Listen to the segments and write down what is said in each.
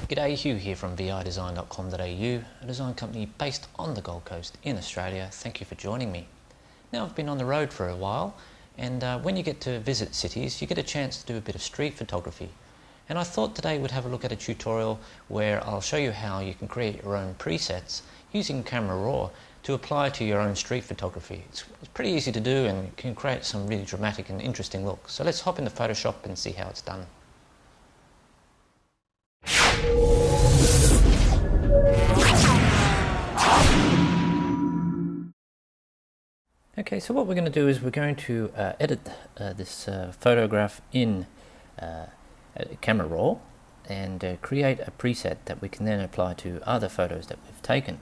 G'day, Hugh here from videsign.com.au, a design company based on the Gold Coast in Australia. Thank you for joining me. Now, I've been on the road for a while, and when you get to visit cities, you get a chance to do a bit of street photography. And I thought today we'd have a look at a tutorial where I'll show you how you can create your own presets using Camera Raw to apply to your own street photography. It's pretty easy to do and can create some really dramatic and interesting looks. So let's hop into Photoshop and see how it's done. Okay, so what we're going to do is we're going to edit this photograph in Camera Raw and create a preset that we can then apply to other photos that we've taken.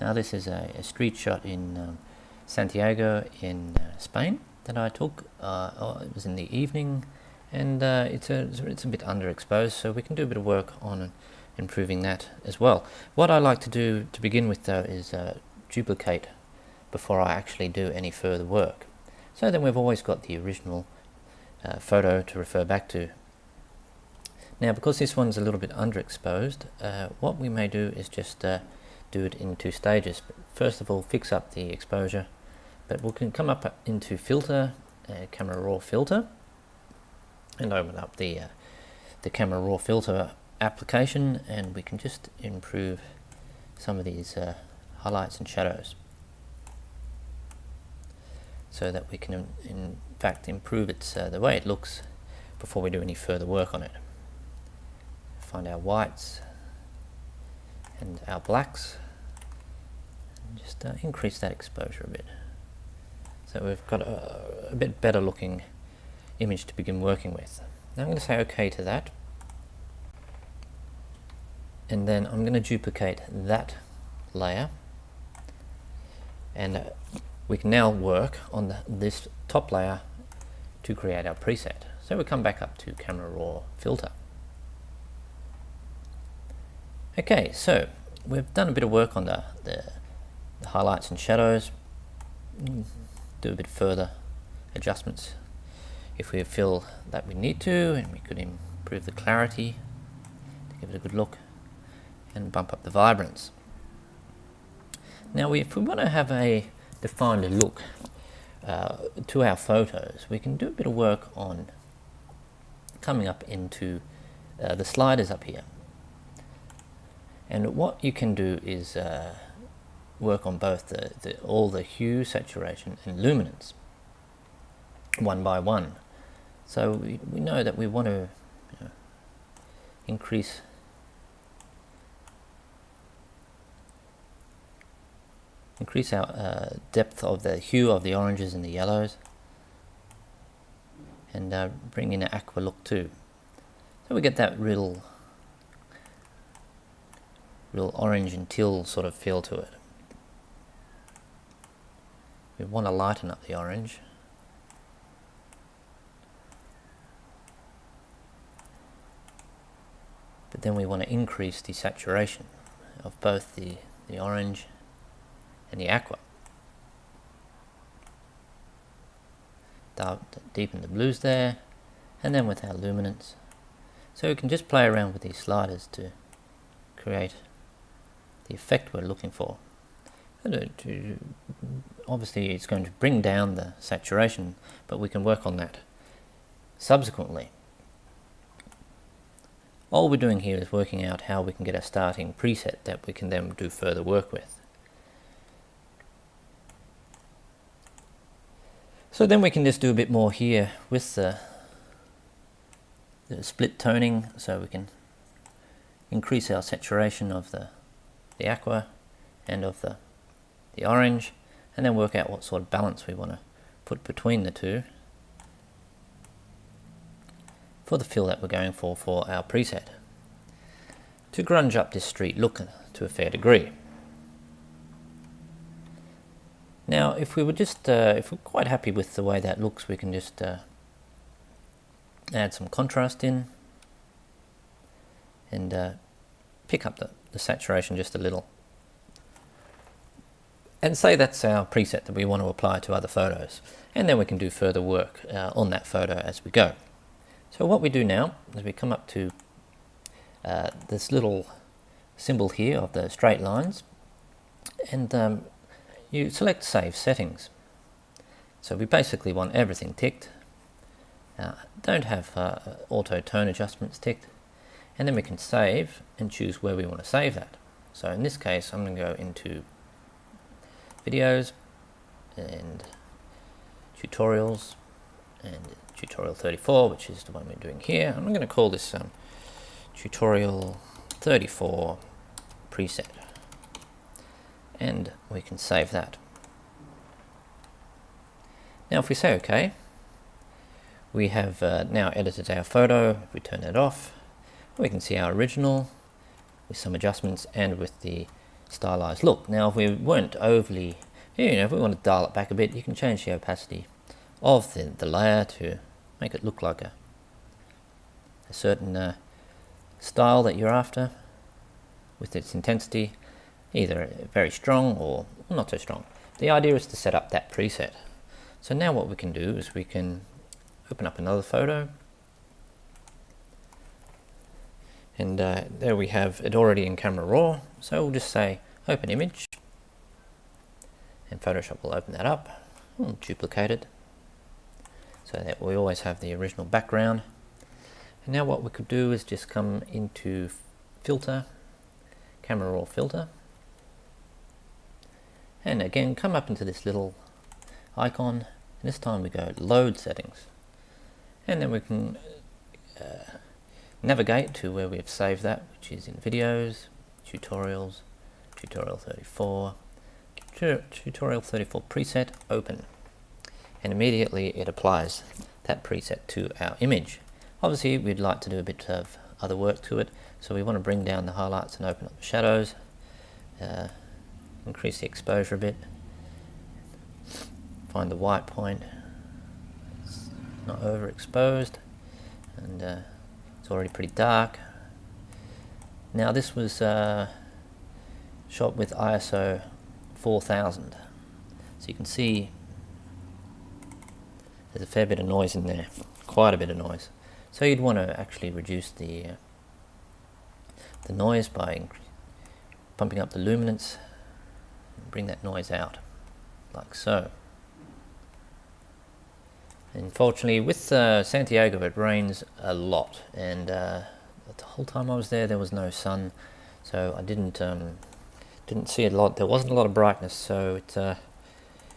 Now this is a street shot in Santiago in Spain that I took. It was in the evening, and it's a bit underexposed, so we can do a bit of work on improving that as well. What I like to do to begin with though is duplicate before I actually do any further work, so then we've always got the original photo to refer back to. Now, because this one's a little bit underexposed, what we may do is just do it in two stages. But first of all, fix up the exposure, but we can come up into filter, Camera Raw filter, and open up the Camera Raw filter application, and we can just improve some of these highlights and shadows, so that we can in fact improve the way it looks before we do any further work on it. Find our whites and our blacks and just increase that exposure a bit, so we've got a bit better looking image to begin working with. Now I'm going to say OK to that, and then I'm going to duplicate that layer, and we can now work on this top layer to create our preset. So we come back up to Camera Raw filter. Okay, so we've done a bit of work on the highlights and shadows. Do a bit further adjustments if we feel that we need to, and we could improve the clarity to give it a good look and bump up the vibrance. Now, if we want to have a defined look to our photos, we can do a bit of work on coming up into the sliders up here. And what you can do is work on both all the hue, saturation and luminance one by one. So we know that we want to increase our depth of the hue of the oranges and the yellows, and bring in an aqua look too, so we get that real orange and teal sort of feel to it. We want to lighten up the orange, but then we want to increase the saturation of both the orange and the aqua. Deepen the blues there, and then with our luminance. So we can just play around with these sliders to create the effect we're looking for. Obviously it's going to bring down the saturation, but we can work on that subsequently. All we're doing here is working out how we can get a starting preset that we can then do further work with. So then we can just do a bit more here with the split toning, so we can increase our saturation of the aqua and of the orange, and then work out what sort of balance we want to put between the two for the feel that we're going for our preset, to grunge up this street look to a fair degree. Now, if we were just if we're quite happy with the way that looks, we can just add some contrast in and pick up the saturation just a little, and say that's our preset that we want to apply to other photos, and then we can do further work on that photo as we go. So what we do now is we come up to this little symbol here of the straight lines, and you select Save Settings. So we basically want everything ticked. Don't have auto tone adjustments ticked, and then we can save and choose where we want to save that. So in this case, I'm going to go into videos and tutorials and tutorial 34, which is the one we're doing here. I'm going to call this tutorial 34 preset, and we can save that. Now if we say OK, we have now edited our photo. If we turn it off, we can see our original with some adjustments and with the stylized look. Now if we weren't overly, if we want to dial it back a bit, you can change the opacity of the layer to make it look like a certain style that you're after with its intensity, either very strong or not so strong. The idea is to set up that preset. So now what we can do is we can open up another photo, and there we have it already in Camera Raw. So we'll just say open image, and Photoshop will open that up. We'll duplicate it so that we always have the original background. And now what we could do is just come into Filter, Camera Raw Filter, and again come up into this little icon, and this time we go Load Settings, and then we can navigate to where we've saved that, which is in Videos, Tutorials, Tutorial 34, Tutorial 34 Preset, Open, and immediately it applies that preset to our image. Obviously we'd like to do a bit of other work to it, so we want to bring down the highlights and open up the shadows, increase the exposure a bit, find the white point, it's not overexposed, and it's already pretty dark. Now this was shot with ISO 4000, so you can see there's a fair bit of noise in there, quite a bit of noise. So you'd want to actually reduce the noise by pumping up the luminance and bring that noise out, like so. Unfortunately, with Santiago, it rains a lot, and the whole time I was there, there was no sun, so I didn't see a lot. There wasn't a lot of brightness, so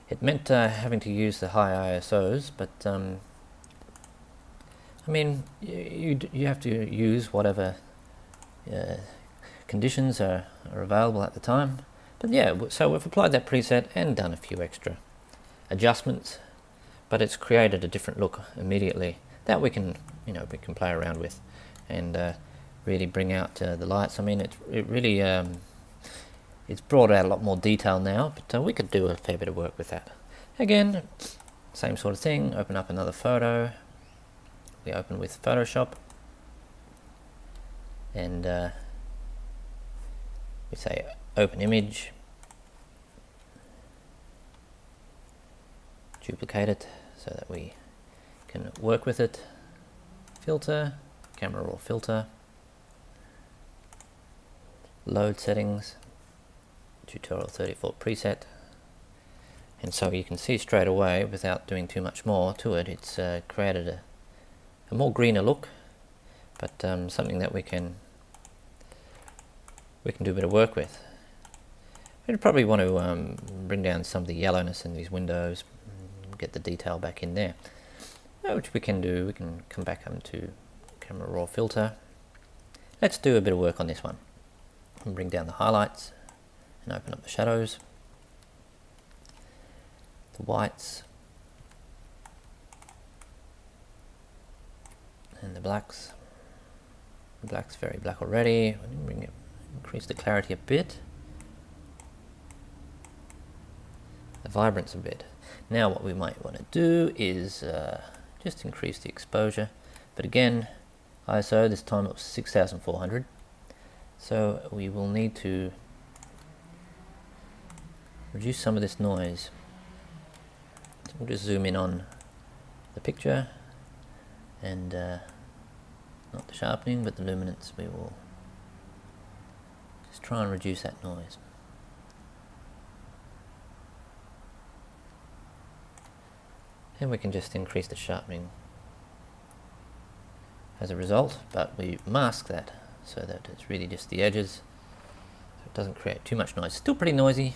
it meant having to use the high ISOs. But I mean, you have to use whatever conditions are available at the time. But yeah, so we've applied that preset and done a few extra adjustments, but it's created a different look immediately that we can play around with and really bring out the lights. I mean, it really it's brought out a lot more detail now, but we could do a fair bit of work with that. Again, same sort of thing. Open up another photo. We open with Photoshop, and we say open image, duplicate it so that we can work with it. Filter, Camera Raw Filter, Load Settings, Tutorial 34 Preset, and so you can see straight away, without doing too much more to it, it's created a more greener look, but something that we can do a bit of work with. We'd probably want to bring down some of the yellowness in these windows, get the detail back in there, which we can do. We can come back into Camera Raw Filter. Let's do a bit of work on this one and bring down the highlights and open up the shadows, the whites and the blacks. The black's very black already. Increase the clarity a bit, the vibrance a bit. Now what we might want to do is just increase the exposure, but again, ISO, this time it was 6400, so we will need to reduce some of this noise. So we'll just zoom in on the picture, and not the sharpening but the luminance we will Just try and reduce that noise. And we can just increase the sharpening as a result, but we mask that so that it's really just the edges, so it doesn't create too much noise. Still pretty noisy,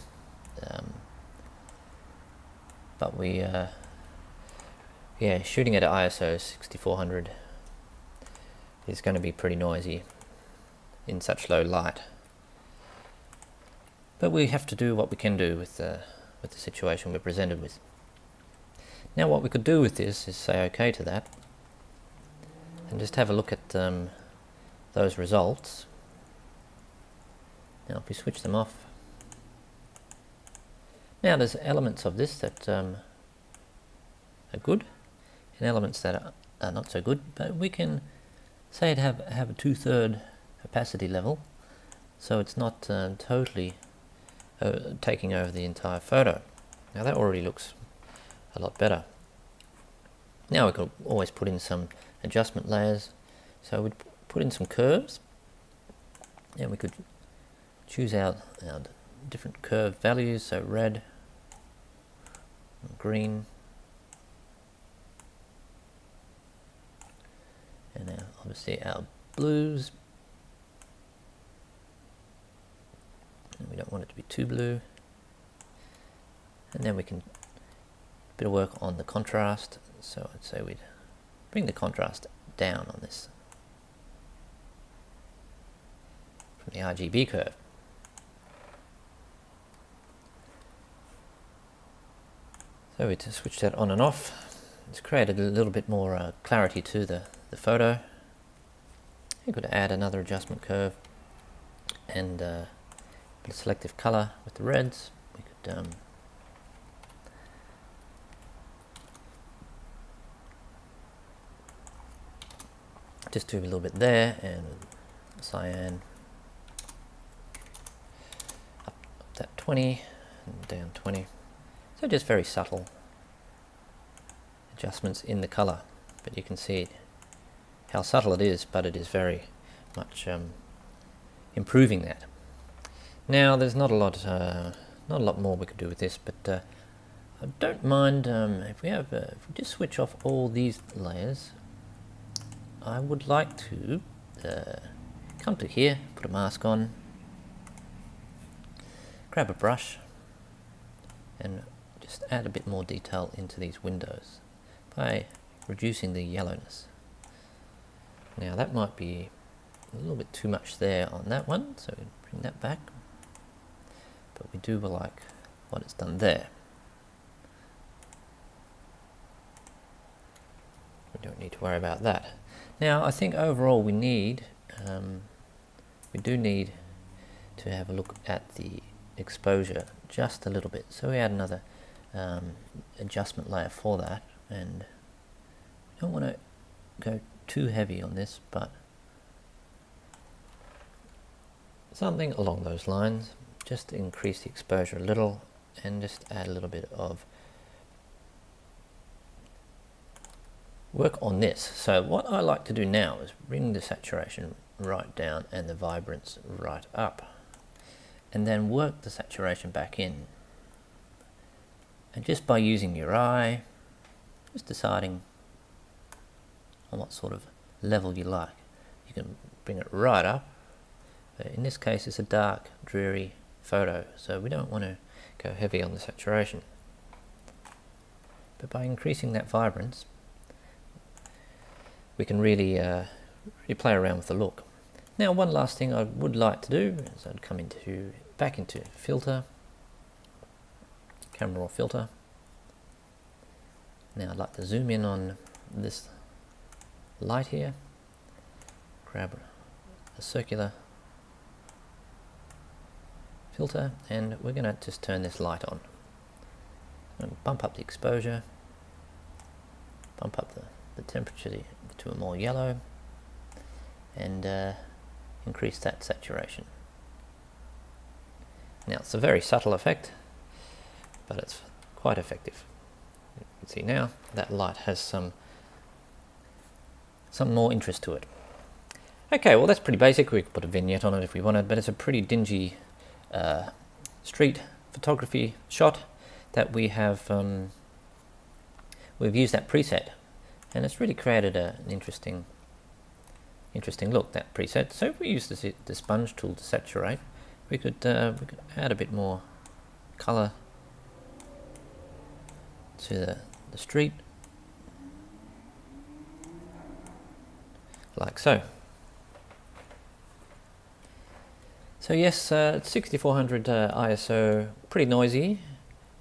but we yeah, shooting at ISO 6400 is going to be pretty noisy in such low light, but we have to do what we can do with the situation we're presented with. Now what we could do with this is say OK to that and just have a look at those results. Now if we switch them off, now there's elements of this that are good and elements that are not so good, but we can say it have a 2/3 opacity level, so it's not totally taking over the entire photo. Now that already looks a lot better. Now we could always put in some adjustment layers, so we'd put in some curves and we could choose out our different curve values, so red, green, and now obviously our blues, and we don't want it to be too blue, and then we can bit of work on the contrast, so I'd say we'd bring the contrast down on this from the RGB curve. So we just switch that on and off. It's created a little bit more clarity to the photo. You could add another adjustment curve and a bit of selective color with the reds. We could just do a little bit there, and cyan up that 20 and down 20. So just very subtle adjustments in the color, but you can see how subtle it is, but it is very much improving that. Now there's not a lot more we could do with this, but I don't mind if we just switch off all these layers. I would like to come to here, put a mask on, grab a brush and just add a bit more detail into these windows by reducing the yellowness. Now that might be a little bit too much there on that one, so we bring that back, but we do like what it's done there. We don't need to worry about that. Now I think overall we do need to have a look at the exposure just a little bit. So we add another adjustment layer for that, and we don't want to go too heavy on this, but something along those lines. Just increase the exposure a little and just add a little bit of work on this. So what I like to do now is bring the saturation right down and the vibrance right up, and then work the saturation back in. And just by using your eye, just deciding on what sort of level you like, you can bring it right up. In this case it's a dark, dreary photo, so we don't want to go heavy on the saturation. But by increasing that vibrance, we can really play around with the look. Now one last thing I would like to do is I'd come back into filter, camera raw filter. Now I'd like to zoom in on this light here, grab a circular filter, and we're going to just turn this light on and bump up the exposure, bump up the temperature to a more yellow, and increase that saturation. Now it's a very subtle effect, but it's quite effective. You can see now that light has some more interest to it. Okay, well that's pretty basic. We could put a vignette on it if we wanted, but it's a pretty dingy street photography shot that we have. We've used that preset, and it's really created an interesting look, that preset. So if we use the sponge tool to saturate, we could add a bit more color to the street, like so. So yes, 6400 ISO, pretty noisy,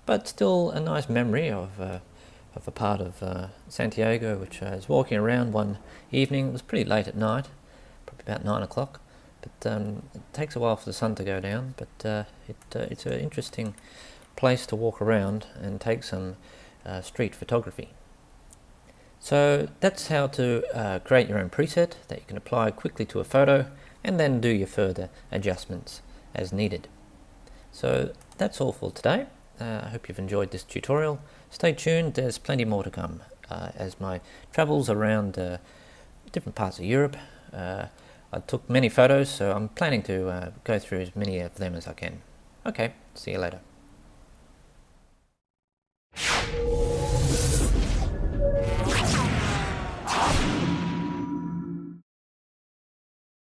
but still a nice memory of a part of Santiago, which I was walking around one evening. It was pretty late at night, probably about 9 o'clock, but it takes a while for the sun to go down, but it's an interesting place to walk around and take some street photography. So that's how to create your own preset that you can apply quickly to a photo and then do your further adjustments as needed. So that's all for today. I hope you've enjoyed this tutorial. Stay tuned, there's plenty more to come as my travels around different parts of Europe. I took many photos, so I'm planning to go through as many of them as I can. Okay, see you later.